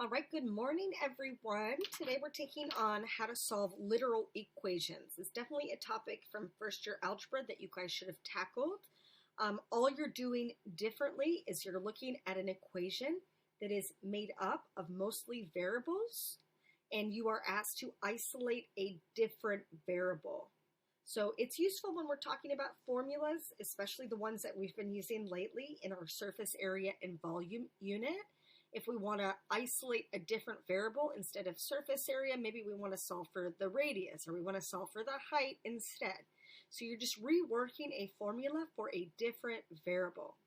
All right, good morning, everyone. Today we're taking on how to solve literal equations. It's definitely a topic from first year algebra that you guys should have tackled. All you're doing differently is you're looking at an equation that is made up of mostly variables, and you are asked to isolate a different variable. So it's useful when we're talking about formulas, especially the ones that we've been using lately in our surface area and volume unit. If we want to isolate a different variable instead of surface area, maybe we want to solve for the radius or we want to solve for the height instead. So you're just reworking a formula for a different variable.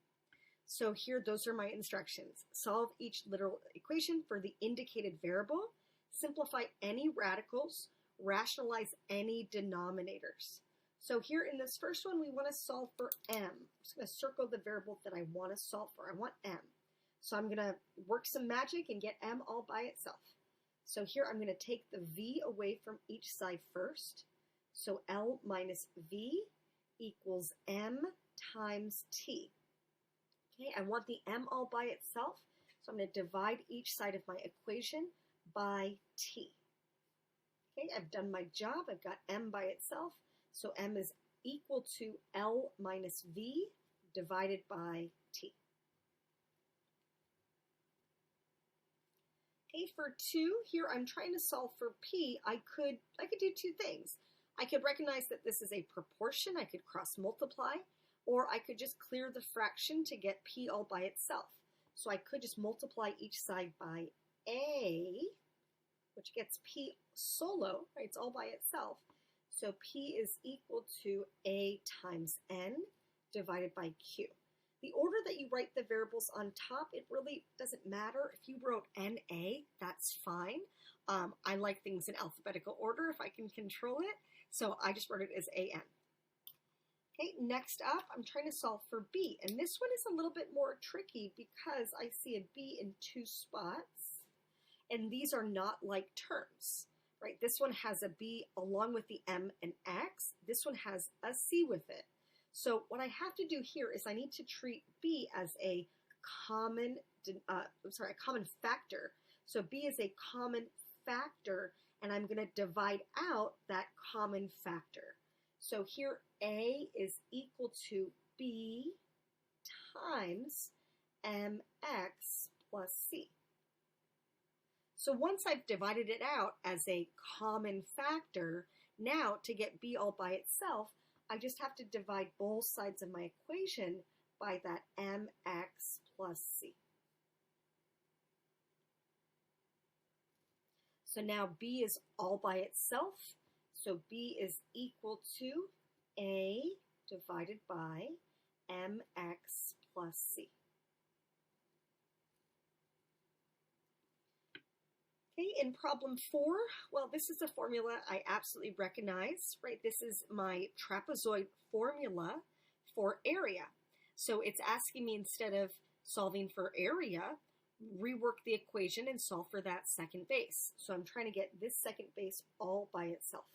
So here, those are my instructions. Solve each literal equation for the indicated variable, simplify any radicals, rationalize any denominators. So here in this first one, we want to solve for m. I'm just going to circle the variable that I want to solve for. I want m. So I'm going to work some magic and get m all by itself. So here I'm going to take the v away from each side first. So L minus v equals m times t. Okay, I want the m all by itself, so I'm going to divide each side of my equation by t. Okay, I've done my job. I've got m by itself, so m is equal to L minus v divided by t. Okay, for 2, here I'm trying to solve for p. I could do two things. I could recognize that this is a proportion. I could cross multiply, or I could just clear the fraction to get p all by itself. So I could just multiply each side by a, which gets p solo, right? It's all by itself. So p is equal to a times n divided by q. The order that you write the variables on top, it really doesn't matter. If you wrote NA, that's fine. I like things in alphabetical order if I can control it, so I just wrote it as AN. Okay, next up, I'm trying to solve for B, and this one is a little bit more tricky because I see a B in 2 spots, and these are not like terms, right? This one has a B along with the M and X. This one has a C with it. So what I have to do here is I need to treat B as a common factor. So B is a common factor, and I'm going to divide out that common factor. So here A is equal to B times MX plus C. So once I've divided it out as a common factor, now to get B all by itself, I just have to divide both sides of my equation by that mx plus c. So now b is all by itself. So b is equal to a divided by mx plus c. Okay, in problem 4, well, this is a formula I absolutely recognize, right? This is my trapezoid formula for area. So it's asking me, instead of solving for area, rework the equation and solve for that second base. So I'm trying to get this second base all by itself.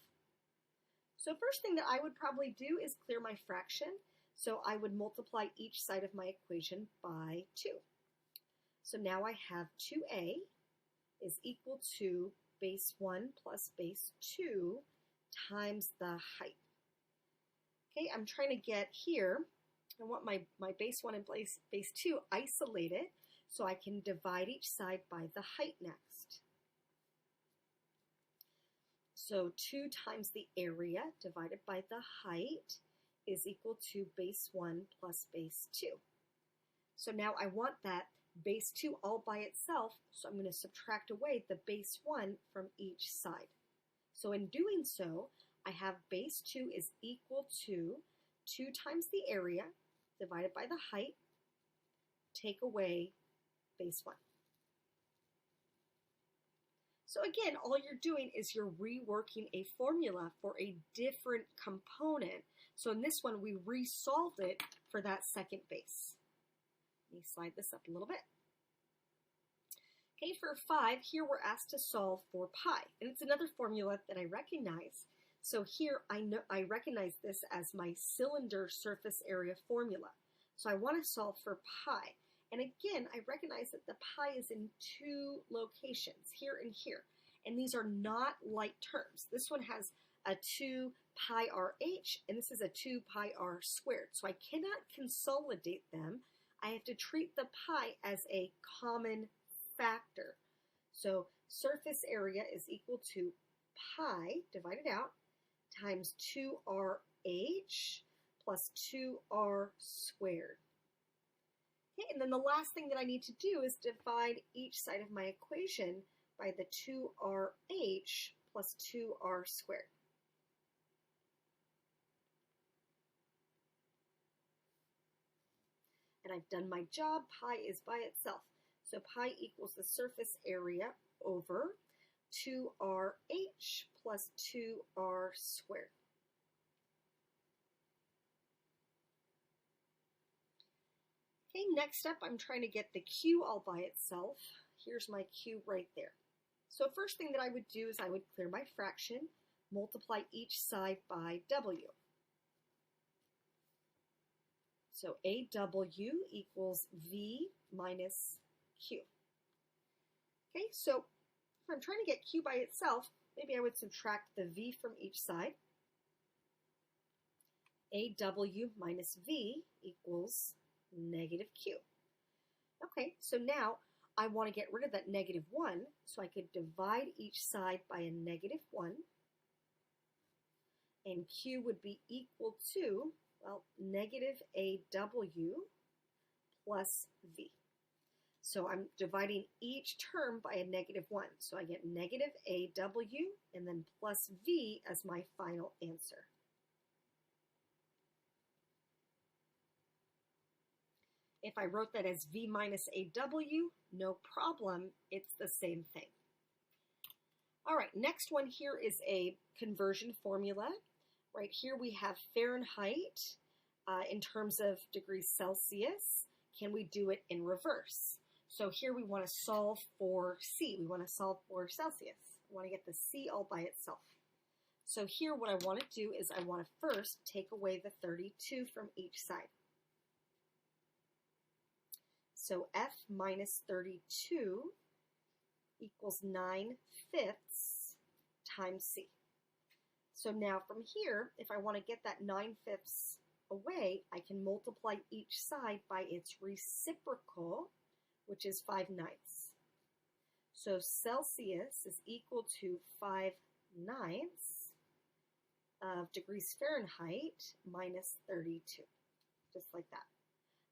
So first thing that I would probably do is clear my fraction. So I would multiply each side of my equation by 2. So now I have 2a is equal to base 1 plus base 2 times the height. Okay, I'm trying to get here, I want my base 1 and base 2 isolated, so I can divide each side by the height next. So 2 times the area divided by the height is equal to base 1 plus base 2. So now I want that base 2 all by itself, so I'm going to subtract away the base 1 from each side. So in doing so, I have base 2 is equal to 2 times the area divided by the height, take away base 1. So again, all you're doing is you're reworking a formula for a different component. So in this one, we resolved it for that second base. Let me slide this up a little bit. Okay, for 5, here we're asked to solve for pi, and it's another formula that I recognize. So here I recognize this as my cylinder surface area formula. So I want to solve for pi, And again, I recognize that the pi is in two locations, here and here. And these are not like terms. This one has a 2 pi rh, and this is a 2 pi r squared. So I cannot consolidate them. I have to treat the pi as a common factor. So surface area is equal to pi divided out times 2rh plus 2r squared. Okay, and then the last thing that I need to do is divide each side of my equation by the 2rh plus 2r squared. And I've done my job. Pi is by itself. So pi equals the surface area over 2rh plus 2r squared. Okay, next up, I'm trying to get the q all by itself. Here's my q right there. So first thing that I would do is I would clear my fraction, multiply each side by w. So AW equals V minus Q. Okay, so if I'm trying to get Q by itself, maybe I would subtract the V from each side. AW minus V equals negative Q. Okay, so now I want to get rid of that negative 1, so I could divide each side by a negative 1, and Q would be equal to, well, negative AW plus V. So I'm dividing each term by a negative 1, so I get negative AW and then plus V as my final answer. If I wrote that as V minus AW, no problem, it's the same thing. All right, next one here is a conversion formula. Right here we have Fahrenheit in terms of degrees Celsius. Can we do it in reverse? So here we want to solve for C. We want to solve for Celsius. We want to get the C all by itself. So here what I want to do is I want to first take away the 32 from each side. So F minus 32 equals 9/5 times C. So now from here, if I want to get that 9/5 away, I can multiply each side by its reciprocal, which is 5/9. So Celsius is equal to 5/9 of degrees Fahrenheit minus 32, just like that.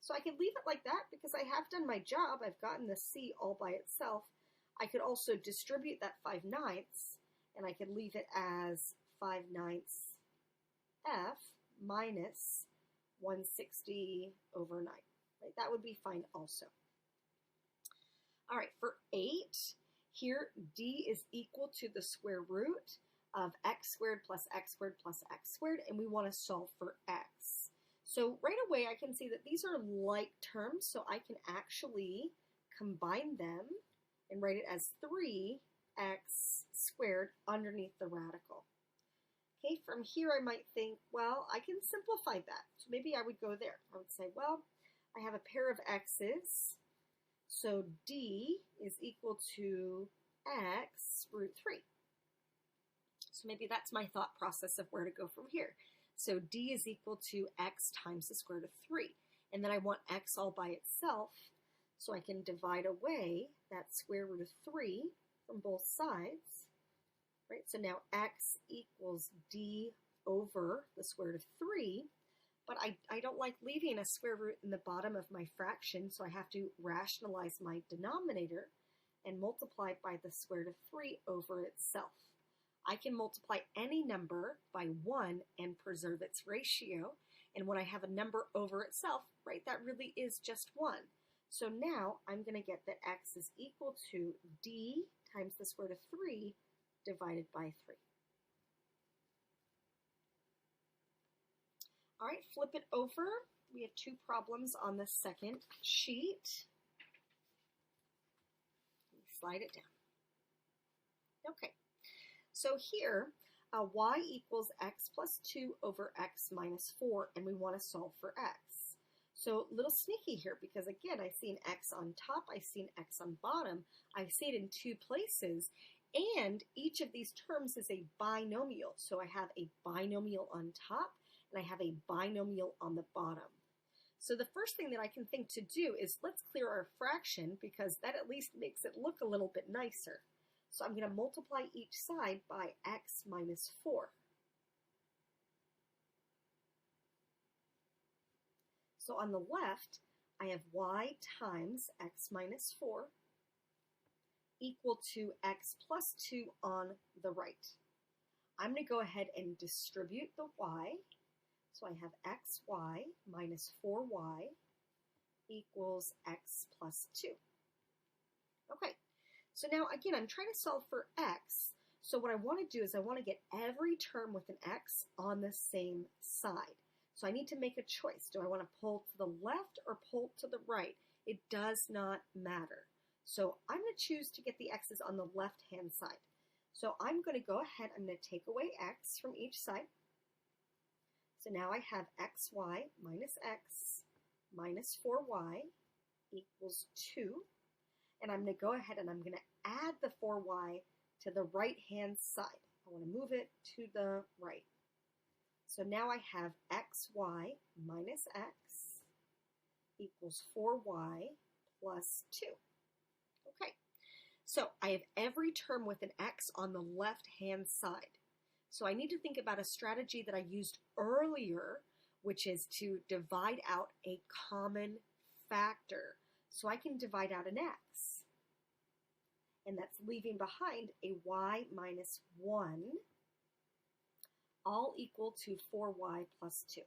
So I could leave it like that because I have done my job. I've gotten the C all by itself. I could also distribute that 5/9, and I could leave it as 5/9 F minus 160 over 9. Right? That would be fine also. All right, for 8, here D is equal to the square root of x squared plus x squared plus x squared, and we want to solve for x. So right away I can see that these are like terms, so I can actually combine them and write it as 3x squared underneath the radical. Okay, from here I might think, well, I can simplify that. So maybe I would go there. I would say, well, I have a pair of x's, so D is equal to x root 3. So maybe that's my thought process of where to go from here. So D is equal to x times the square root of 3. And then I want x all by itself, so I can divide away that square root of 3 from both sides. Right? So now x equals D over the square root of 3. But I don't like leaving a square root in the bottom of my fraction, so I have to rationalize my denominator and multiply by the square root of 3 over itself. I can multiply any number by 1 and preserve its ratio, and when I have a number over itself, right, that really is just 1. So now I'm going to get that x is equal to D times the square root of 3 divided by 3. All right, flip it over. We have 2 problems on the second sheet. Slide it down. Okay, so here y equals x plus 2 over x minus 4, and we want to solve for x. So a little sneaky here because again, I see an x on top, I see an x on bottom, I see it in two places, and each of these terms is a binomial. So I have a binomial on top and I have a binomial on the bottom. So the first thing that I can think to do is let's clear our fraction because that at least makes it look a little bit nicer. So I'm going to multiply each side by x minus 4. So on the left, I have y times x minus 4 equal to x plus 2 on the right. I'm going to go ahead and distribute the y. So I have xy minus 4y equals x plus 2. Okay, so now again, I'm trying to solve for x. So what I want to do is I want to get every term with an x on the same side. So I need to make a choice. Do I want to pull to the left or pull to the right? It does not matter. So I'm going to choose to get the x's on the left-hand side. So I'm going to go ahead, I'm going to take away x from each side. So now I have xy minus x minus 4y equals 2. And I'm going to go ahead and I'm going to add the 4y to the right-hand side. I want to move it to the right. So now I have xy minus x equals 4y plus 2. Okay, so I have every term with an x on the left-hand side. So I need to think about a strategy that I used earlier, which is to divide out a common factor. So I can divide out an x, and that's leaving behind a y minus 1, all equal to 4y plus 2.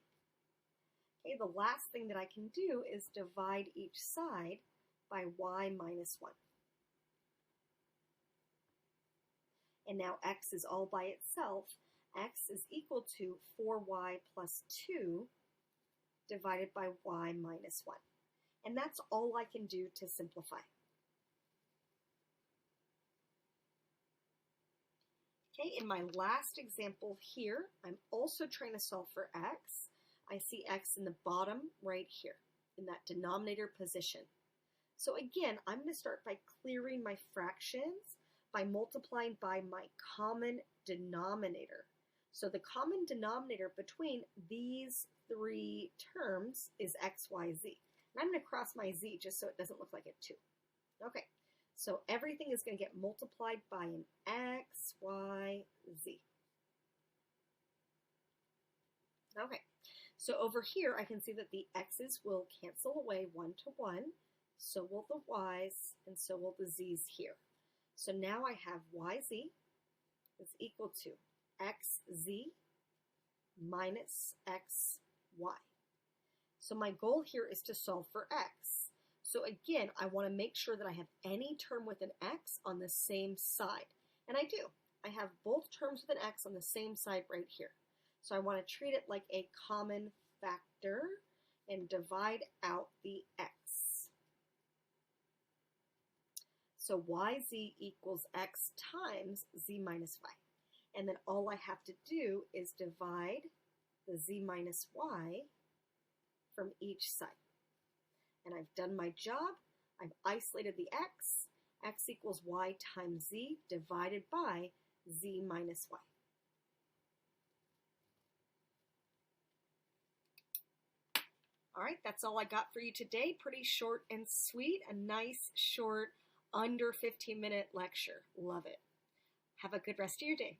Okay, the last thing that I can do is divide each side by y minus 1. And now x is all by itself. X is equal to 4y plus 2 divided by y minus 1. And that's all I can do to simplify. Okay, in my last example here, I'm also trying to solve for x. I see x in the bottom right here, in that denominator position. So again, I'm going to start by clearing my fractions by multiplying by my common denominator. So the common denominator between these three terms is x, y, z. And I'm going to cross my z just so it doesn't look like a 2. Okay. So everything is going to get multiplied by an x, y, z. Okay, so over here I can see that the x's will cancel away 1 to 1, so will the y's, and so will the z's here. So now I have yz is equal to xz minus xy. So my goal here is to solve for x. So again, I want to make sure that I have any term with an x on the same side. And I do. I have both terms with an x on the same side right here. So I want to treat it like a common factor and divide out the x. So yz equals x times z minus y. And then all I have to do is divide the z minus y from each side. And I've done my job. I've isolated the x equals y times z divided by z minus y. All right, that's all I got for you today. Pretty short and sweet, a nice, short, under 15-minute lecture. Love it. Have a good rest of your day.